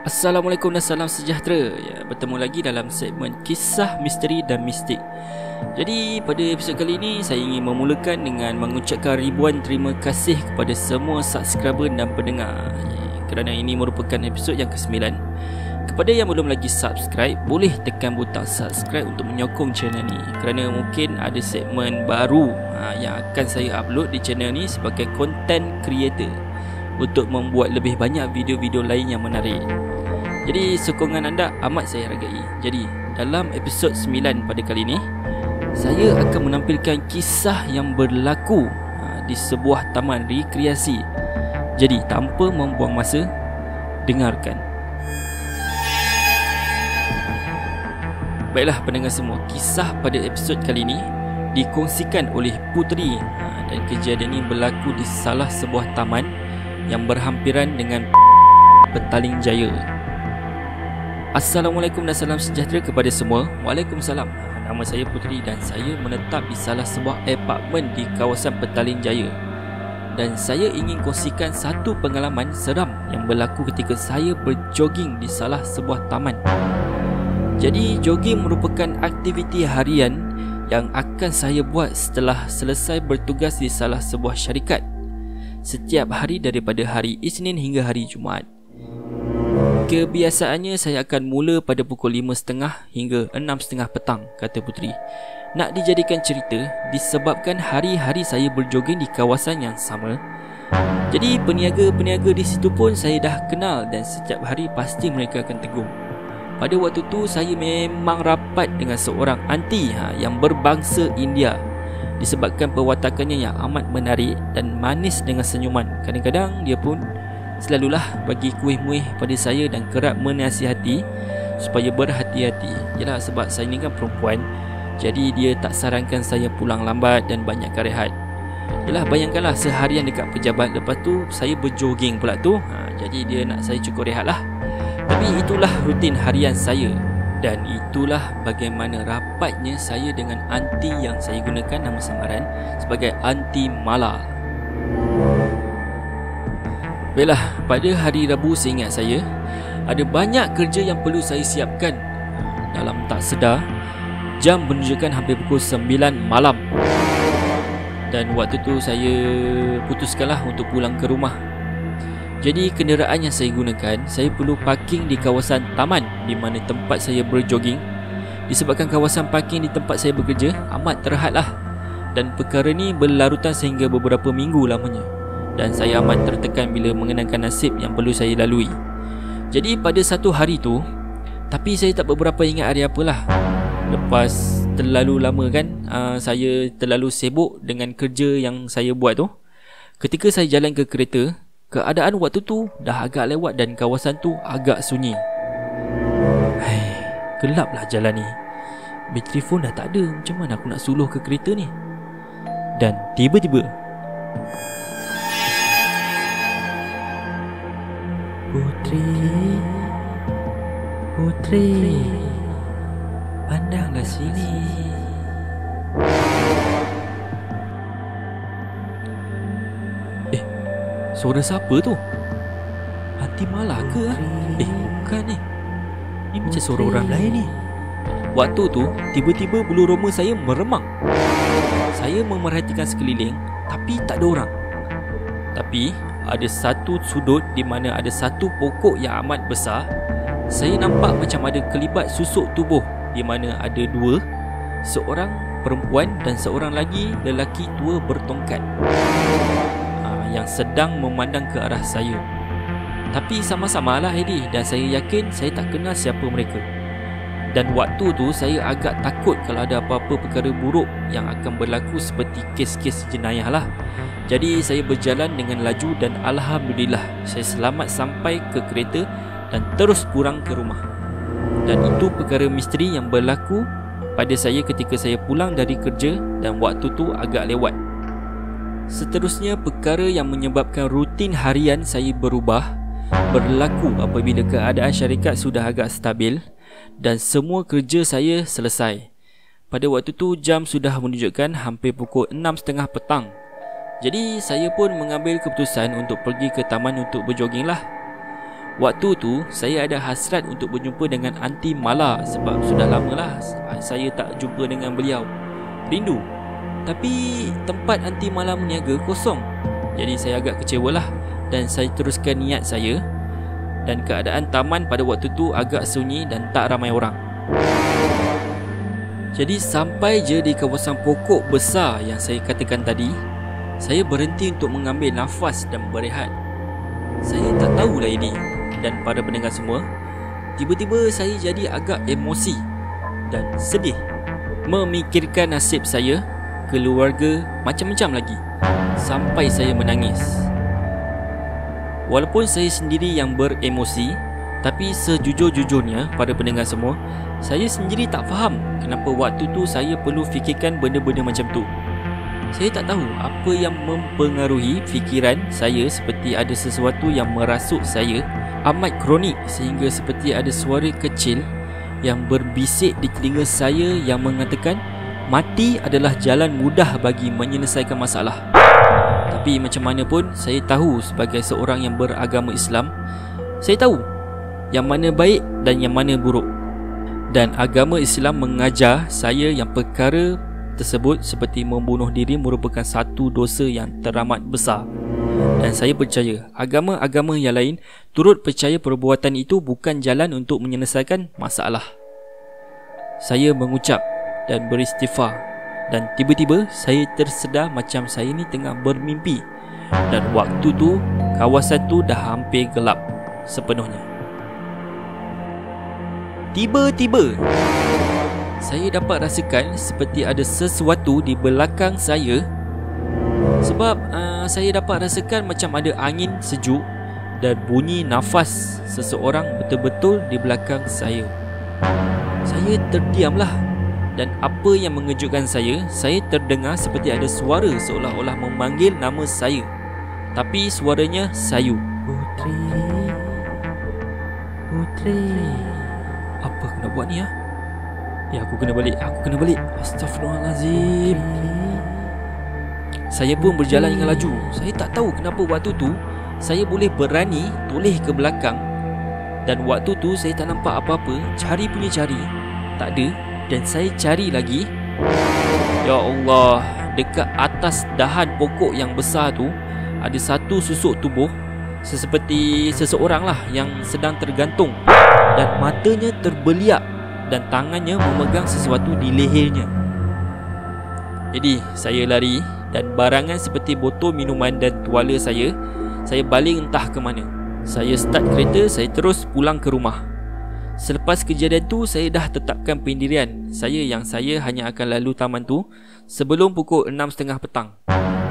Assalamualaikum dan salam sejahtera. Ya, bertemu lagi dalam segmen kisah misteri dan mistik. Jadi pada episod kali ini saya ingin memulakan dengan mengucapkan ribuan terima kasih kepada semua subscriber dan pendengar, kerana ini merupakan episod yang ke-9. Kepada yang belum lagi subscribe, boleh tekan butang subscribe untuk menyokong channel ni, kerana mungkin ada segmen baru yang akan saya upload di channel ni sebagai content creator untuk membuat lebih banyak video-video lain yang menarik. Jadi sokongan anda amat saya hargai. Jadi dalam episod 9 pada kali ini, saya akan menampilkan kisah yang berlaku di sebuah taman rekreasi. Jadi tanpa membuang masa, dengarkan. Baiklah pendengar semua, kisah pada episod kali ini dikongsikan oleh Puteri, dan kejadian ini berlaku di salah sebuah taman yang berhampiran dengan Petaling Jaya. Assalamualaikum dan salam sejahtera kepada semua. Waalaikumsalam. Nama saya Puteri dan saya menetap di salah sebuah apartmen di kawasan Petaling Jaya. Dan saya ingin kongsikan satu pengalaman seram yang berlaku ketika saya berjoging di salah sebuah taman. Jadi jogging merupakan aktiviti harian yang akan saya buat setelah selesai bertugas di salah sebuah syarikat setiap hari daripada hari Isnin hingga hari Jumaat. Kebiasaannya saya akan mula pada pukul 5.30 hingga 6.30 petang, kata Puteri. Nak dijadikan cerita disebabkan hari-hari saya berjoging di kawasan yang sama. Jadi peniaga-peniaga di situ pun saya dah kenal dan setiap hari pasti mereka akan tegur. Pada waktu tu saya memang rapat dengan seorang aunty yang berbangsa India. Disebabkan perwatakannya yang amat menarik dan manis dengan senyuman, kadang-kadang dia pun selalulah bagi kuih-muih pada saya dan kerap menasihati supaya berhati-hati. Yalah, sebab saya ni kan perempuan, jadi dia tak sarankan saya pulang lambat dan banyakkan rehat. Yalah, bayangkanlah seharian dekat pejabat, lepas tu saya berjoging pula tu. Jadi dia nak saya cukup rehat lah. Tapi itulah rutin harian saya. Dan itulah bagaimana rapatnya saya dengan aunty yang saya gunakan nama samaran sebagai Aunty Mala. Baiklah, pada hari Rabu seingat saya ada banyak kerja yang perlu saya siapkan. Dalam tak sedar, jam menunjukkan hampir pukul 9 malam. Dan waktu tu saya putuskanlah untuk pulang ke rumah. Jadi kenderaan yang saya gunakan, saya perlu parking di kawasan taman di mana tempat saya berjoging. Disebabkan kawasan parking di tempat saya bekerja amat terhadlah, dan perkara ni berlarutan sehingga beberapa minggu lamanya. Dan saya amat tertekan bila mengenangkan nasib yang perlu saya lalui. Jadi pada satu hari tu, tapi saya tak beberapa ingat hari apalah. Lepas terlalu lama kan, saya terlalu sibuk dengan kerja yang saya buat tu. Ketika saya jalan ke kereta, keadaan waktu tu dah agak lewat dan kawasan tu agak sunyi. Gelaplah jalan ni. Bateri phone dah tak ada. Macam mana aku nak suluh ke kereta ni? Dan tiba-tiba Puteri, pandanglah sini. Suara siapa tu? Aunty Mala ke? Bukan ni. Ni macam suara orang lain ni. Waktu tu tiba-tiba bulu roma saya meremang. Saya memerhatikan sekeliling, tapi tak ada orang. Tapi ada satu sudut di mana ada satu pokok yang amat besar. Saya nampak macam ada kelibat susuk tubuh, di mana ada dua, seorang perempuan dan seorang lagi lelaki tua bertongkat, yang sedang memandang ke arah saya. Tapi sama-samalah Eddie, dan saya yakin saya tak kenal siapa mereka. Dan waktu tu saya agak takut kalau ada apa-apa perkara buruk yang akan berlaku seperti kes-kes jenayah lah. Jadi saya berjalan dengan laju dan alhamdulillah saya selamat sampai ke kereta dan terus pulang ke rumah. Dan itu perkara misteri yang berlaku pada saya ketika saya pulang dari kerja dan waktu tu agak lewat. Seterusnya, perkara yang menyebabkan rutin harian saya berubah berlaku apabila keadaan syarikat sudah agak stabil dan semua kerja saya selesai. Pada waktu tu jam sudah menunjukkan hampir pukul 6.30 petang. Jadi saya pun mengambil keputusan untuk pergi ke taman untuk berjoging lah. Waktu tu saya ada hasrat untuk berjumpa dengan Aunty Mala sebab sudah lamalah saya tak jumpa dengan beliau. Rindu. Tapi tempat Aunty Mala meniaga kosong. Jadi saya agak kecewalah dan saya teruskan niat saya. Dan keadaan taman pada waktu tu agak sunyi dan tak ramai orang. Jadi sampai je di kawasan pokok besar yang saya katakan tadi, saya berhenti untuk mengambil nafas dan berehat. Saya tak tahulah ini. Dan pada pendengar semua, tiba-tiba saya jadi agak emosi dan sedih, memikirkan nasib saya, keluarga, macam-macam lagi, sampai saya menangis. Walaupun saya sendiri yang beremosi, tapi sejujur-jujurnya pada pendengar semua, saya sendiri tak faham kenapa waktu tu saya perlu fikirkan benda-benda macam tu. Saya tak tahu apa yang mempengaruhi fikiran saya, seperti ada sesuatu yang merasuk saya amat kronik sehingga seperti ada suara kecil yang berbisik di telinga saya yang mengatakan mati adalah jalan mudah bagi menyelesaikan masalah. Tapi macam mana pun, saya tahu sebagai seorang yang beragama Islam, saya tahu yang mana baik dan yang mana buruk. Dan agama Islam mengajar saya yang perkara tersebut seperti membunuh diri merupakan satu dosa yang teramat besar. Dan saya percaya agama-agama yang lain turut percaya perbuatan itu bukan jalan untuk menyelesaikan masalah. Saya mengucap dan beristighfar, dan tiba-tiba saya tersedar macam saya ni tengah bermimpi. Dan waktu tu kawasan tu dah hampir gelap sepenuhnya. Tiba-tiba saya dapat rasakan seperti ada sesuatu di belakang saya. Sebab saya dapat rasakan macam ada angin sejuk dan bunyi nafas seseorang betul-betul di belakang saya. Saya terdiamlah. Dan apa yang mengejutkan saya terdengar seperti ada suara seolah-olah memanggil nama saya. Tapi suaranya sayu. Putri, Putri. Apa kena buat ni ya? Ya, aku kena balik. Astaghfirullahalazim. Saya pun berjalan dengan laju. Saya tak tahu kenapa waktu tu saya boleh berani toleh ke belakang. Dan waktu tu saya tak nampak apa-apa. Cari punya cari, tak ada. Dan saya cari lagi. Ya Allah, dekat atas dahan pokok yang besar tu ada satu susuk tubuh, seperti seseorang lah yang sedang tergantung. Dan matanya terbeliak dan tangannya memegang sesuatu di lehernya. Jadi saya lari dan barangan seperti botol minuman dan tuala saya baling entah ke mana. Saya start kereta, saya terus pulang ke rumah. Selepas kejadian tu, saya dah tetapkan pendirian saya yang saya hanya akan lalu taman tu sebelum pukul 6.30 petang.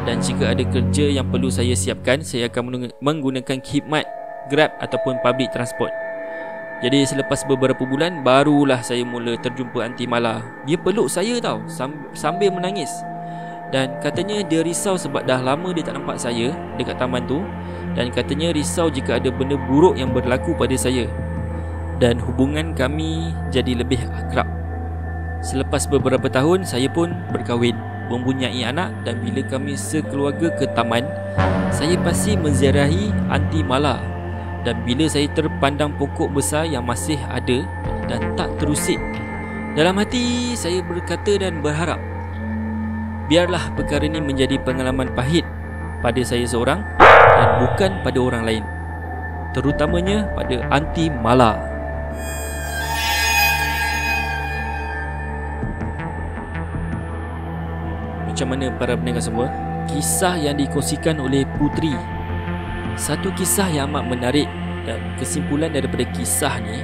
Dan jika ada kerja yang perlu saya siapkan, saya akan menggunakan khidmat Grab ataupun public transport. Jadi selepas beberapa bulan, barulah saya mula terjumpa Aunty Mala. Dia peluk saya tau, sambil menangis. Dan katanya dia risau sebab dah lama dia tak nampak saya dekat taman tu. Dan katanya risau jika ada benda buruk yang berlaku pada saya. Dan hubungan kami jadi lebih akrab. Selepas beberapa tahun, saya pun berkahwin, mempunyai anak. Dan bila kami sekeluarga ke taman, saya pasti menziarahi Aunty Mala. Dan bila saya terpandang pokok besar yang masih ada dan tak terusik, dalam hati saya berkata dan berharap, biarlah perkara ini menjadi pengalaman pahit pada saya seorang dan bukan pada orang lain, terutamanya pada Aunty Mala. Macam mana para pendengar semua? Kisah yang dikongsikan oleh Putri, satu kisah yang amat menarik. Dan kesimpulan daripada kisah ni,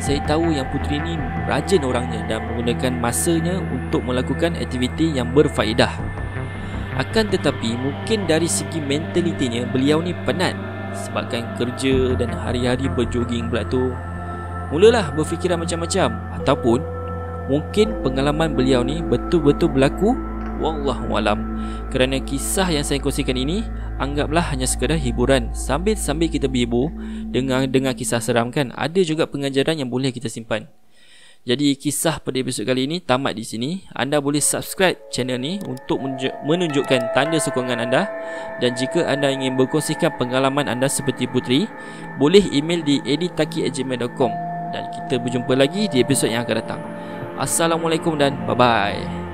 saya tahu yang Putri ni rajin orangnya dan menggunakan masanya untuk melakukan aktiviti yang berfaedah. Akan tetapi mungkin dari segi mentalitinya beliau ni penat sebabkan kerja dan hari-hari berjoging pula tu. Mulalah berfikiran macam-macam. Ataupun mungkin pengalaman beliau ni betul-betul berlaku, wallahualam. Kerana kisah yang saya kongsikan ini anggaplah hanya sekadar hiburan. Sambil kita berhibur dengar kisah seram kan, ada juga pengajaran yang boleh kita simpan. Jadi kisah pada episod kali ini tamat di sini. Anda boleh subscribe channel ni untuk menunjukkan tanda sokongan anda. Dan jika anda ingin berkongsikan pengalaman anda seperti Putri, boleh email di editaki@gmail.com. Dan kita berjumpa lagi di episod yang akan datang. Assalamualaikum dan bye-bye.